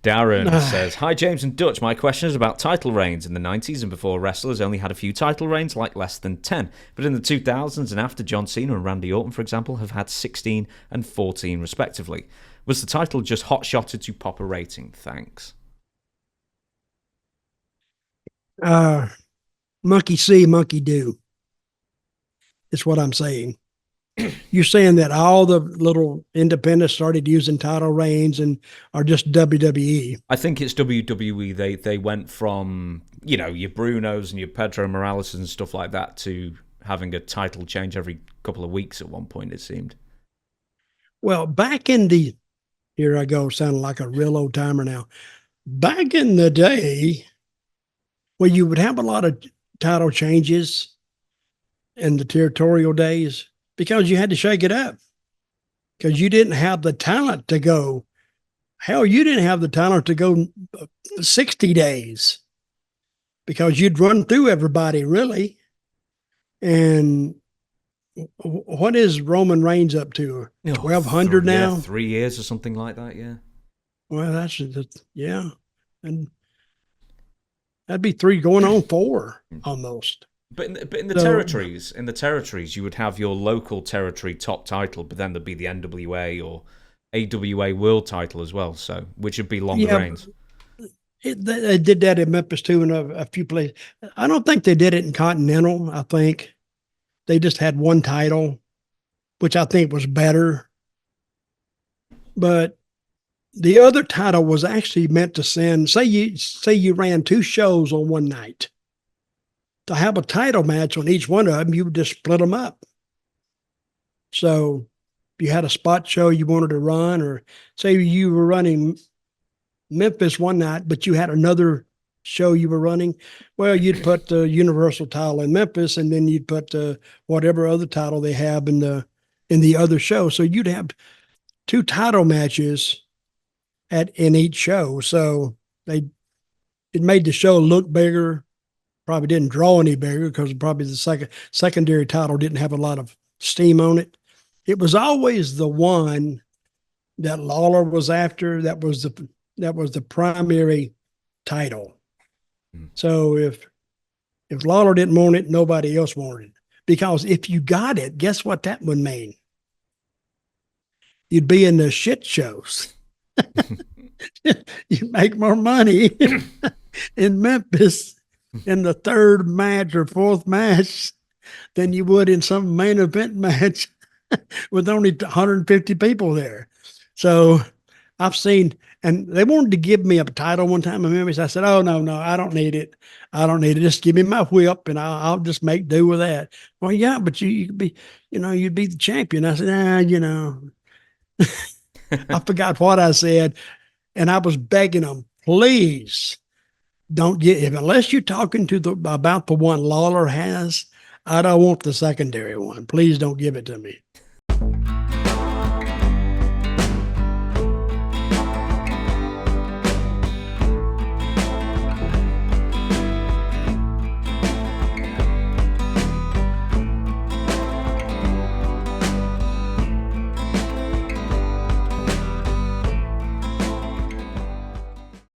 Darren says, "Hi James and Dutch, my question is about title reigns. In the 90s and before, wrestlers only had a few title reigns, like less than 10. But in the 2000s and after, John Cena and Randy Orton, for example, have had 16 and 14 respectively. Was the title just hot-shotted to pop a rating? Thanks." Monkey see, monkey do. Is what I'm saying. You're saying that all the little independents started using title reigns and are just WWE. I think it's WWE. They went from, your Brunos and your Pedro Morales and stuff like that to having a title change every couple of weeks at one point, it seemed. Well, back in the, here I go, sounding like a real old timer now. Back in the day, where you would have a lot of title changes in the territorial days, because you had to shake it up, because you didn't have the talent to go. Hell, you didn't have the talent to go 60 days because you'd run through everybody, really. And what is Roman Reigns up to? 1,200 now? 3 years or something like that, yeah. Well, yeah. And that'd be 3 going on 4 almost. But in the territories, you would have your local territory top title, but then there'd be the NWA or AWA world title as well, so which would be longer reigns. They did that in Memphis too, in a few places. I don't think they did it in Continental. I think they just had one title, which I think was better. But the other title was actually meant to send. Say you ran 2 shows on one night. To have a title match on each one of them, you would just split them up. So if you had a spot show you wanted to run, or say you were running Memphis one night, but you had another show you were running, well, you'd put the Universal title in Memphis, and then you'd put whatever other title they have in the other show. So you'd have 2 title matches in each show. So it made the show look bigger. Probably didn't draw any bigger because probably the secondary title didn't have a lot of steam on it. It was always the one that Lawler was after. That was the primary title. So if Lawler didn't want it, nobody else wanted it. Because if you got it, guess what that would mean? You'd be in the shit shows. You make more money in Memphis in the 3rd match or 4th match than you would in some main event match with only 150 people there. So I've seen, and they wanted to give me a title one time in Memphis. I said, "Oh, no, I don't need it. I don't need it. Just give me my whip and I'll just make do with that." Well, yeah, but you could be, you'd be the champion. I said, I forgot what I said. And I was begging them, please don't unless you're talking about the one Lawler has, I don't want the secondary one. Please don't give it to me.